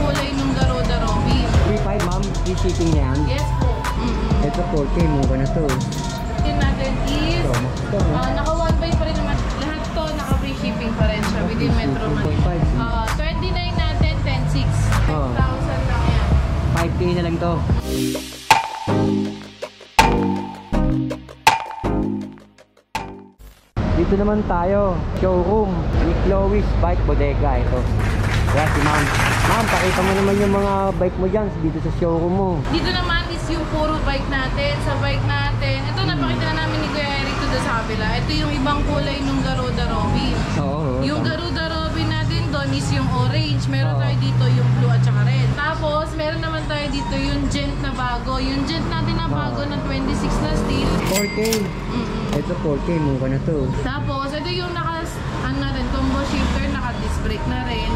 kulay ng Garuda Robin. 3.5 ma'am, free shipping na yan. Yes po. Ito 4K, mura na to. Yung natin is, Ito, naka 1 buy pa rin naman. Lahat to naka free shipping pa rin siya within Metro Manila. 29 natin, 10.6. 5,000 lang yan. 5K na lang to. Dito naman tayo, showroom ni Chloe's Bike Bodega. Ito. Kaya si ma'am. Ma'am, pakita mo naman yung mga bike mo dyan dito sa showroom mo. Dito naman is yung puro bike natin. Sa bike natin, ito napakita na namin ni Kuya Eric to sa kabila. Ito yung ibang kulay ng Garuda Robin. Yung Garuda Robin natin doon is yung orange. Meron tayo dito yung blue at saka red. Tapos, meron naman tayo dito yung gent na bago. Yung gent natin na bago na 26 na steel. 4K. Ito 4K, mura na to. Tapos, ito yung combo shifter, naka-disc brake na rin.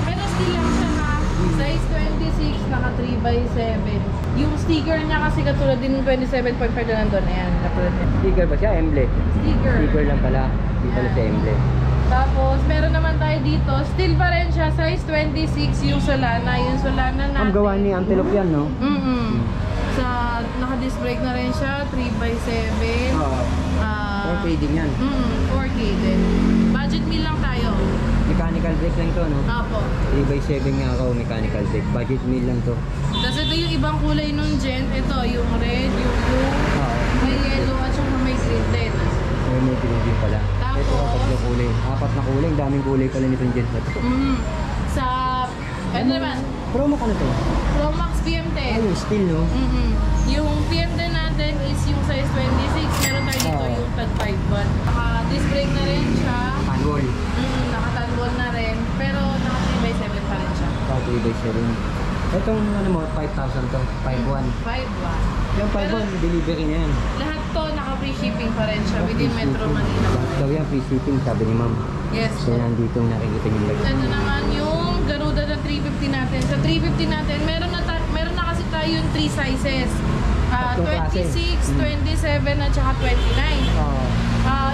Pero still lang siya na size 26, naka 3x7. Yung sticker niya kasi katulad din ng 27.5 na nandun. Ayan, katulad niya. Sticker ba siya? Emblem? Sticker. Sticker lang pala. Hindi pala siya emblem. Tapos, meron naman tayo dito. Still pa rin siya, size 26 yung Solana. Yung Solana natin. Ang gawa ni Antelope yan, no? Sa naka-disc brake na rin siya, 3x7. 4K din yan. 4K din. Budget meal lang tayo. Mechanical brake lang to, no? Apo. 3x7 nga ako, mechanical brake. Budget meal lang to. Tapos ito yung ibang kulay nung gent. Ito, yung red, yung blue, may yellow at saka may green din. May green din pala. Tapos, ito kapag kulay. 4 na kulay. Ang daming kulay pala nitong gent na to. Sa, ito naman. Promo ka na to? Pro Max PM10. Yung steel, no? Yung PM10 natin is yung size 26. Meron tayo dito yung tag 5 watt. Naka-disc brake na rin siya. Tanwol. Naka-tanwol na rin. Pero naka 3x7 pa rin siya. 3x7. Itong ano mo, 5,000 to. 5.1. 5 watt. Yung 5.1, delivery na yan. Lahat to naka-free shipping pa rin siya within Metro Manila. So yan, free shipping, sabi ni ma'am. Yes. So nandito nakikita yung bike. Ito naman yung Garuda na 350 natin. Sa 350 natin, meron na kasi tayo yung 3 sizes. 26, 27 at saka 29.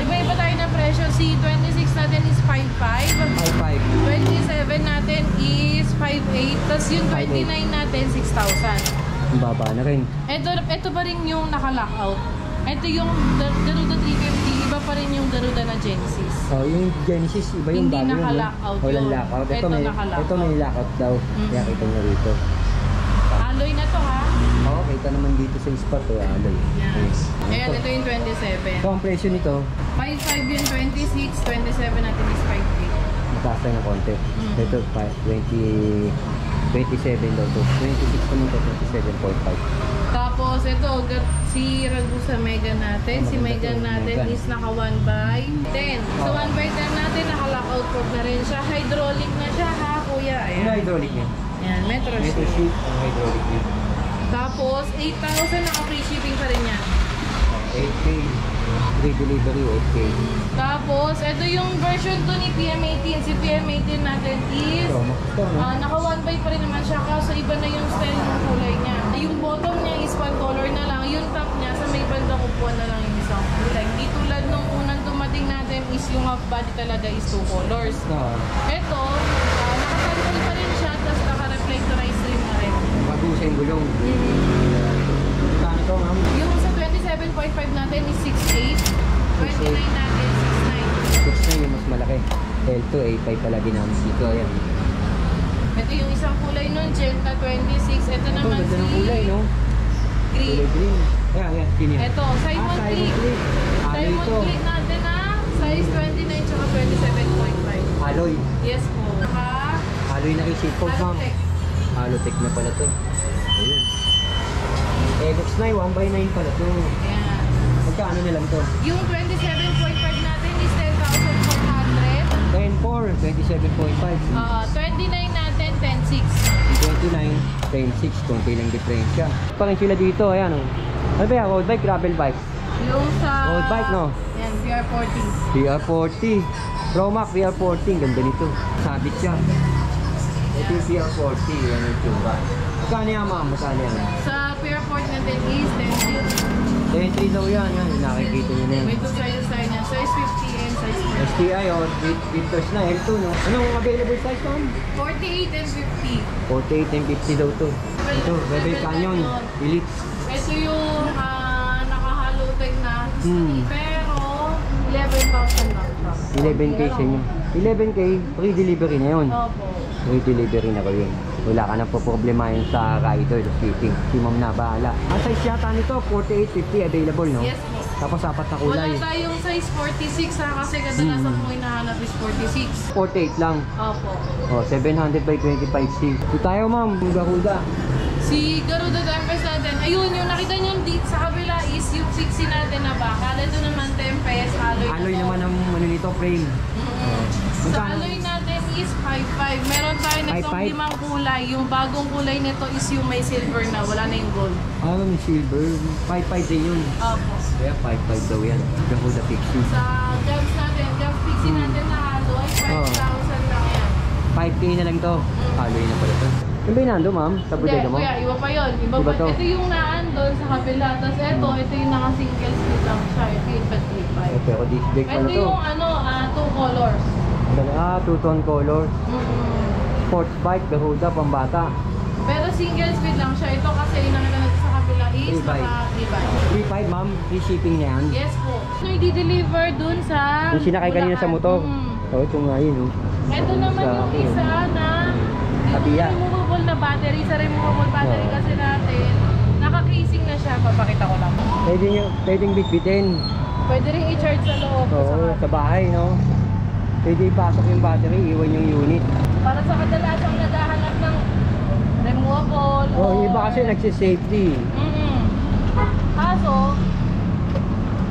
Iba-iba tayo ng presyo. Si 26 natin is 5.5. 27 natin is 5.8. Tapos yung 29 natin 6,000. Ang baba na rin. Ito pa rin yung naka-lockout. Ito yung Garuda 350. Iba pa rin yung Garuda na Genesis. Yung Genesis, iba yung hindi bago. Hindi naka-lockout yun. Walang lockout. Ito may lockout daw. Kaya kita nyo rito. Alloy na to, ha? Oo, kita naman dito sa spot. Alloy. Yes. Ayan, ito yung 27. So, ang presyo nito? 5.5 yung 26. 27 natin is 5.8. Mataas tayo ng konti. Ito, 27 daw to. 26 naman to, 27.5. Tapos, ito, si Ragusa Mega natin. Si Mega natin is naka 1x10. So, 1x10 natin, naka-lockout fork na rin siya. Hydraulic na siya, ha, kuya? Ayan. Ano hydraulic niya? Ayan, Metro sheet. Ang hydraulic niya. Tapos, 8,000 naka-free shipping pa rin yan. 8K. Free delivery, 8K. Tapos, ito yung version 2 ni PM18. Si PM18 natin is naka 1x pa rin naman siya. Kaso iba na yung style ng kulay niya. Yung bottom niya is one color na lang. Yung top niya, sa may bandang upuan na lang yung isang kulay. Hindi tulad nung unang dumating natin is yung half body talaga is 2 colors. Ito, nakatanggol pa rin siya. Tapos naka-reflectorized rin na rin. Bago sa yung gulong. Kano to, ma'am? Yung sa 27.5 natin is 6.8. 29 natin, 6.9. 6.9 yung mas malaki. L2, A5 pala ginamit dito. Ayan. Ito yung isang kulay nun, Gent na 26. Ito naman ganda ng kulay, no? green. Kulay green. Ayan. Ito, Simon Click. Simon Click natin na size 29 tsaka 27.5. Alloy. Yes po. Alloy na receipt po, ma'am. Halotech na pala to. Ayun. Evox na, 1x9 pala to. Ayan. Magkano na lang to? Yung 27.5 natin is 10,400. 10.4, 27.5. 29 natin, 10.6. 29, 10.6, konti lang diferensya. Parang sila dito, ayan o. Ano ba yan? Road bike, gravel bike? Yung sa... Road bike, no? Yan, PR40. PR40. Promax PR40, ganda nito. Sabit siya. Ito yung PR40, yan yung tsura. Magkano yan, ma'am? Magkano yan? Sa PR40 natin is 10.6. 10.3 daw yan, nakikita nyo na yan. May two sizes tayo niya. Size 50 and size 40. TI o Victors na L2, no? Anong available size, ma'am? 48 and 50. 48 and 50 daw to. Ito, Rebel Canyon, Elite. Ito yung naka-hollow tag na. Pero 11,000 lang siya. 11K sa inyo. 11K, free delivery na yun. Opo. Free delivery na ko yun. Wala ka nang problema yun sa rider, sa shipping. Si ma'am na bahala. Ang size yata nito, 48-50 available, no? Yes po. Tapos apat na Wala kulay. tayong size 46 ha, kasi kadalasan mo hinahanap is 46. 48 lang. Opo. Oh, 700 by 25C. Ito tayo, ma'am. Garuda. Si Garuda Tempest natin, ayun, yung nakita nyo dito sa kabila is yung 60 natin na bakal. Ito naman Tempest, alloy. Alloy naman ang ano nito, frame. Sa Magkano? alloy natin is 5.5. Meron tayo nitong 5.5? 5 kulay. Yung bagong kulay nito is yung may silver na, wala na yung gold. Ah, may silver. 5.5 din yun. Opo. Kaya 5.5 daw yan. Garuda Pixie. Sa gems natin, gems pixie natin na alloy, 5,000 lang yan. 5K na lang to. Alloy na pala to. Yung ba yung nando, ma'am? Sa Hindi, bodega mo? kuya, iba pa yun. Iba Iba pa. to? Ito yung naandun sa kabila. Tapos ito yung naka-single split lang siya. Ito yung pet-clip Eh, pero disc brake pala Ito to. yung 2 colors. Ah, two-tone colors. Sports bike, Garuda, pambata. Pero single speed lang siya. Ito kasi yung nakita natin sa kabila is Free bike. naka-e-bike. 3.5, ma'am. Free shipping na yan. Yes po. Ito yung di-deliver dun sa Yung sinakay kanina sa motor. Oh, ito nga yun. Oh. Ito naman Sa yung akin. isa na Tabiya. removable na battery. Sa removable battery Oo. kasi natin, naka-casing na siya. Papakita ko lang. Pwedeng bitbitin. Pwede rin i-charge sa loob. Oo, sa bahay, no? Pwede ipasok yung battery, iwan yung unit. Para sa kadalasang naghahanap ng removable Oh, yung iba kasi nagsisafety. Kaso,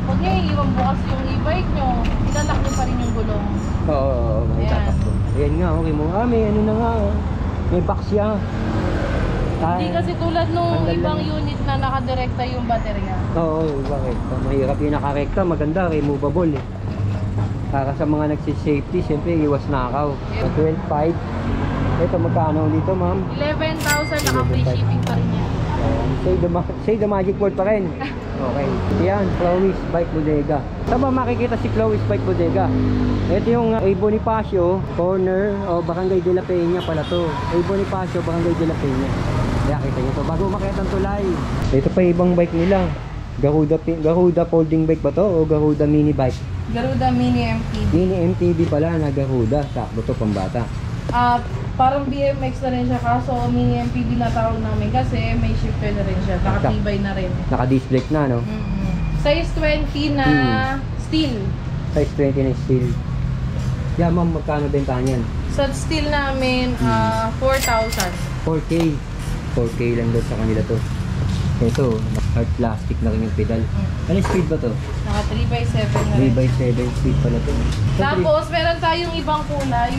huwag niya iiwan bukas yung e-bike nyo. Ilalak nyo pa rin yung gulong. Oo, tatakbo. Ayan nga, okay mo. Ah, may ano na nga. Oh. May box siya. Hindi kasi tulad nung Tanggal ibang lang. unit na nakadirekta yung baterya. Oo, bakit? Mahirap yung nakarekta, maganda, removable eh. Para sa mga nagsisafety, siyempre iwas nakaw. 12.5. Ito, magkano dito, ma'am? 11,000 naka-free 11,500. shipping pa rin yan. Say the magic word pa rin. Okay. Yan, Chloe's Bike Bodega. Saan ba makikita si Chloe's Bike Bodega? Ito yung A. Bonifacio, corner, o Barangay de la Peña pala to. A. Bonifacio, Barangay de la Peña. Kaya kita nyo to. Bago makita ang tulay. Ito pa ibang bike nila. Garuda folding bike ba to? O Garuda mini bike? Garuda Mini MTB. Mini MTB pala na Garuda. Sakto to, pambata. Parang BMX na rin siya, kaso Mini MTB na tawag namin kasi may shifter na rin siya. Nakatibay na rin. Naka-disc brake na, no? Size 20 na steel. Size 20 na steel. Yeah, ma'am, magkano bentahan yan? Sa steel namin, 4,000. 4K. 4K lang daw sa kanila to. Ito, hard plastic na rin yung pedal. Ano speed ba to? Naka 3x7 na rin. 3x7 speed pala to. Tapos, meron tayong ibang kulay.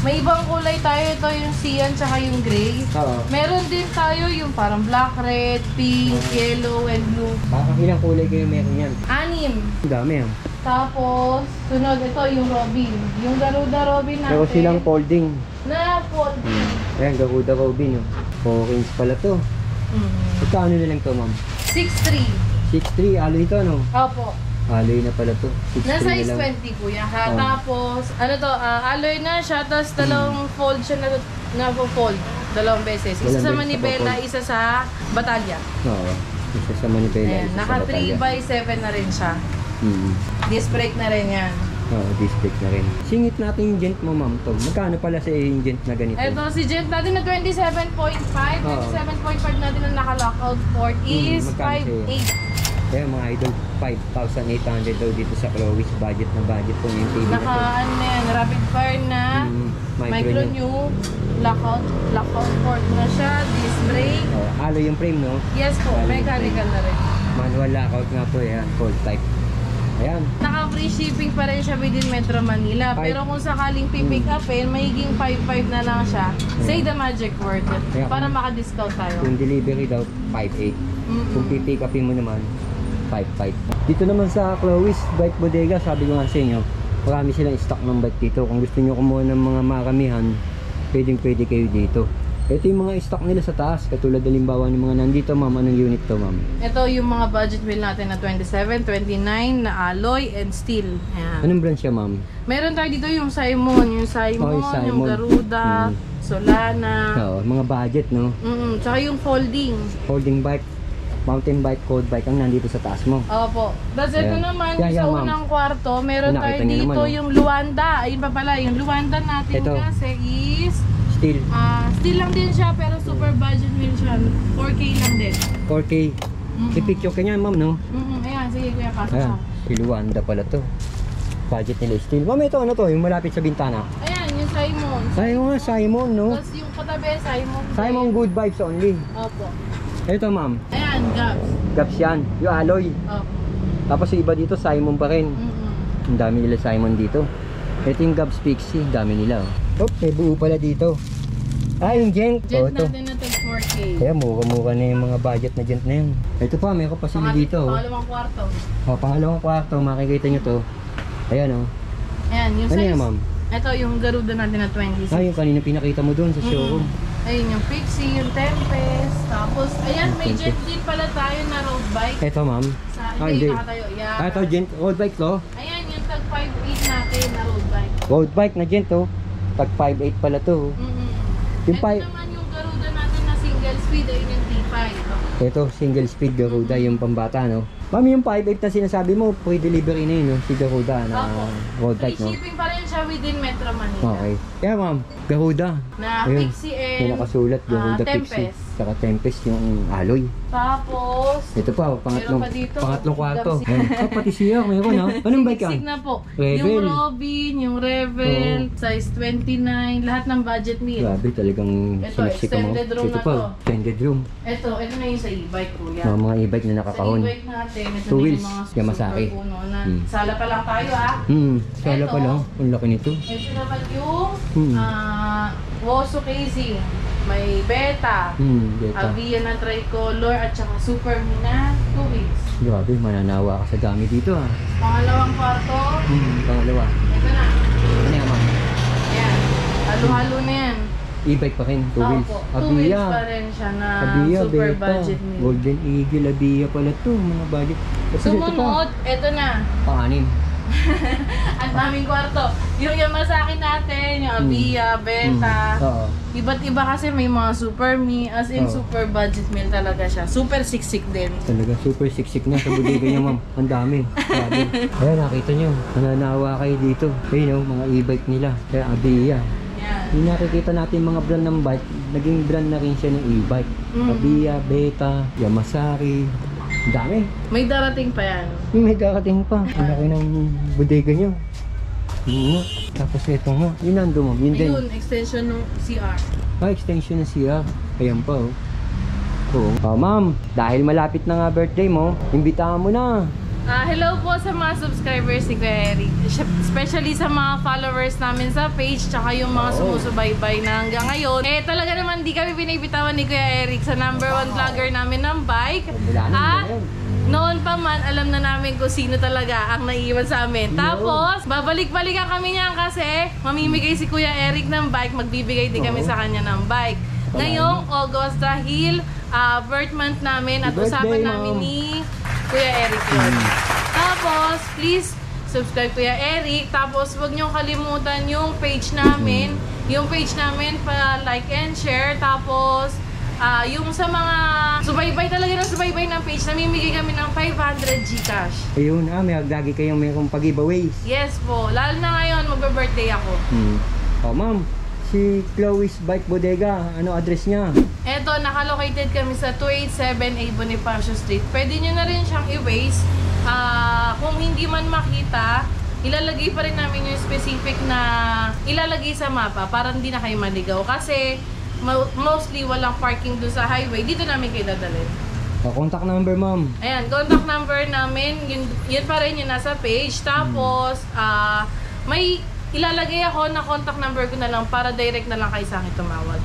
May ibang kulay tayo. Ito yung cyan tsaka yung gray. Oo. Meron din tayo yung parang black, red, pink, yellow, and blue. Baka ilang kulay kayo meron yan? 6. Ang dami ah. Tapos, sunod, ito yung Robin. Yung Garuda Robin natin. Pero silang folding. Na folding. Ayan, Garuda Robin. 4 inch pala to. Magkano na lang to, ma'am? 6'3". 6'3", alloy to, no? Opo. Alloy na pala to. 6'3 Na na size lang. 20 kuya ha. Oh. Tapos, ano to, alloy na siya. Tapos dalawang fold siya na fold. Dalawang beses. Isa Dalawang sa beses Manibela, na isa sa Batalya. Oo. Isa sa Manibela. Ayan, isa sa naka Batalya. 3x7 na rin siya. Disc brake na rin yan. Oo, disc brake na rin. Singit natin yung gent mo, ma'am, to. Magkano pala sa yung gent na ganito? Ito, si Gent natin na 27.5. 27.5 natin na naka-lockout port is magkano sa'yo? 5.8. Kaya mga idol, 5,800 daw dito sa Chloe's. Budget na budget po yung TV Naka, ano na yan, rapid fire na, micro new, lockout port na siya, disc brake. Oh, alloy yung frame, no? Yes po, Alloy yung mechanical frame. na rin. Manual lockout nga po, yan. Cold type. Ayan. Naka-free shipping pa rin siya within Metro Manila. Five. Pero kung sakaling pipick upin, magiging 5.5 na lang siya. Say the magic word para maka-discount tayo. Kung delivery daw, 5,800. Kung pipick upin mo naman, 5,500. Dito naman sa Chloe's Bike Bodega, sabi ko nga sa inyo, marami silang stock ng bike dito. Kung gusto nyo kumuha ng mga maramihan, pwede kayo dito. Ito yung mga stock nila sa taas. Katulad halimbawa ng mga nandito, ma'am. Anong unit to, ma'am? Ito yung mga budget wheel natin na 27, 29 na alloy and steel. Ayan. Anong brand siya, ma'am? Meron tayo dito yung Simon, yung Simon. Garuda, Solana. Oo, mga budget, no? Tsaka yung folding. Holding bike, mountain bike, quad bike ang nandito sa taas mo. Opo. Tapos ito Ayan. naman, Yeah, sa ma'am. unang kwarto, meron Nakita tayo niyo dito naman, oh. yung Luanda. Ayun pa pala, yung Luanda natin Ito. kasi is, Steel, still lang din siya, pero super budget wheel siya. 4K lang din. 4K. I-picture ka niyan, ma'am, no? Ayan, sige kuya, pasok Ayan, ka. si Luanda pala to. Budget nila steel. Ma'am, ito ano to? Yung malapit sa bintana. Ayan, yung Simon. Sayo nga, Simon, no? Tapos yung katabi, Simon. Simon good vibes only. Opo. Ito, ma'am. Ayan, Gabs. Gaps yan. Yung alloy. Opo. Tapos yung iba dito, Simon pa rin. Mm-mm. Ang dami nila Simon dito. Ito yung Gabs Pixie. Dami nila, oh. Oh, may buo pala dito. Ah, yung gent. Jet Oh, ito. natin na tag 4K. Kaya mura-mura na yung mga budget na gent na yun. Ito pa, meron pa sila dito. Oh. Pangalawang kwarto. Oh, pangalawang kwarto, makikita nyo to. Ayan, oh. Ayan, yung Ano size. yan, ma'am? Ito yung Garuda natin na 26. Ah, yung kanina pinakita mo doon sa showroom. Ayun yung Pixie, yung Tempest. Tapos, ayan, may jet din pala tayo na road bike. Ito, ma'am. Sa, Ah, hindi, hindi. nakatayo. Yeah. Ah, ito, gent. Road bike to. Ayan, yung tag 5.8 natin na road bike. Road bike na gent, oh. Tag 5.8 pala to. Oh. Yung Ito naman yung Garuda natin na single speed, ayun yung T5. Ito, single speed Garuda, yung pambata, no? Ma'am, yung 5.8 na sinasabi mo, free delivery na yun, no? Si Garuda na Opo. road Free bike, no? shipping pa rin siya within Metro Manila. Okay. Kaya ma'am, Garuda. Na Ayun. Pixie May and nakasulat, Garuda Pixie. Tempest. Saka Tempest yung alloy. Tapos, Ito pa, pangatlong, meron pa dito. pangatlong kwarto. Gapsi. Ayun. Ah, pati siya, mayroon, ha? Anong bike yan? Sig na po. Rebel. Yung Robin, yung Rebel, size 29, lahat ng budget meal. Grabe, talagang Ito, siniksik mo. extended room Ito na pa, to. extended room. Ito na yung sa e-bike kuya. Mga e-bike na Sa nakakahon. e-bike natin, ito Two din wheels, yung mga Yamazaki. super puno na. Hmm. Sala pa lang tayo ah. Sala Ito. pa lang. Ang laki nito. Ito naman yung Hmm. Woso casing. May Beta. Beta. Avia na tricolor at saka Super Mina 2 wheels. Grabe, mananawa ka sa dami dito, ha? Pangalawang kwarto, Pangalawa. ito na. Ano yan, ma'am? Ayan. Halo-halo na yan. E-bike pa rin, 2 wheels. Opo, 2 wheels pa rin siya na Abia, super Beta, budget meal. Golden Eagle, Abia pala to, mga budget. Kasi ito pa, Sumunod, ito na. pang-anim. Ang daming kwarto. Yung Yamazaki natin, yung Avia, Beta. Oo. Iba't iba kasi may mga super me, as in Oo. super budget meal talaga siya. Super siksik din. Talaga, super siksik na sa bodega niya, ma'am. Ang dami. Grabe. Ayan, nakita nyo. Nananawa kayo dito. Ayun, mga e-bike nila. Kaya Abia. Yan. Yung nakikita natin mga brand ng bike, naging brand na rin siya ng e-bike. Abia, Beta, Yamazaki. Ang dami. May darating pa yan. Yung may darating pa. Ang laki ng bodega nyo. Yun nga. Tapos ito nga. Yun nando mo. Yun din. Ayun, extension ng CR. Ah, extension ng CR. Ayan pa, oh. Oo. Oh, ma'am. Dahil malapit na nga birthday mo, imbitahan mo na. Hello po sa mga subscribers ni Kuya Eric. Especially sa mga followers namin sa page, tsaka yung mga sumusubaybay na hanggang ngayon. Eh talaga naman di kami binibitawan ni Kuya Eric sa #1 vlogger namin ng bike. At noon pa man, alam na namin kung sino talaga ang naiiwan sa amin. Tapos, babalik-balikan kami niyan kasi mamimigay si Kuya Eric ng bike, magbibigay din kami sa kanya ng bike. Ngayong August dahil birth month namin at Birthday, usapan Ma'am. namin ni Kuya Eric yun. Tapos, please subscribe Kuya Eric. Tapos, huwag niyong kalimutan yung page namin. Yung page namin pa like and share. Tapos, yung sa mga subaybay talaga ng subaybay ng page, namimigay kami ng 500 Gcash. Ayun, may lagi kayong mayroong pag-giveaways. Yes po. Lalo na ngayon, magbe-birthday ako. Oh, ma'am. Si Chloe's Bike Bodega, ano address niya? Eto, nakalocated kami sa 287A Bonifacio Street. Pwede nyo na rin siyang i-waste. Kung hindi man makita, ilalagay pa rin namin yung specific na ilalagay sa mapa para hindi na kayo maligaw. Kasi mostly walang parking doon sa highway. Dito namin kayo dadalhin. Contact number, ma'am. Ayan, contact number namin. Yun pa rin yung nasa page. Tapos, may ilalagay ako na contact number ko na lang para direct na lang kayo sa akin tumawag.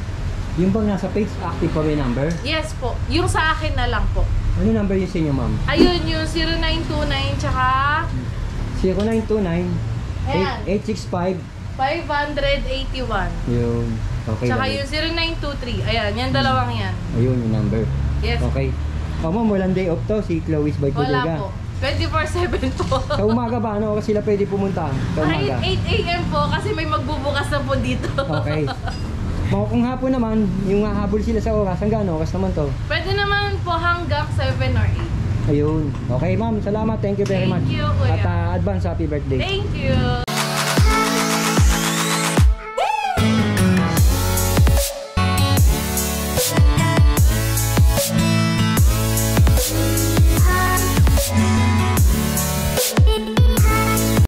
Yung bang nasa page, active pa may number? Yes po. Yung sa akin na lang po. Ano number yung sa inyo, ma'am? Ayun, yung 0929 tsaka 0929 Ayan. 865 581. Yun. Okay. Tsaka lang. yung 0923. Ayan, yan dalawang yan. Ayun yung number. Yes. Okay. Ma'am, walang day off to si Chloe's Bike Wala Bodega. po. 24/7 po. Sa umaga ba? Ano oras sila pwede pumunta? Sa Kahit umaga. 8 a.m. po kasi may magbubukas na po dito. Okay. Kung hapon naman, yung hahabol sila sa oras, hanggang ano oras naman to? Pwede naman po hanggang 7 or 8. Ayun. Okay ma'am, salamat. Thank you very much. Thank you, kuya. At advance happy birthday. Thank you.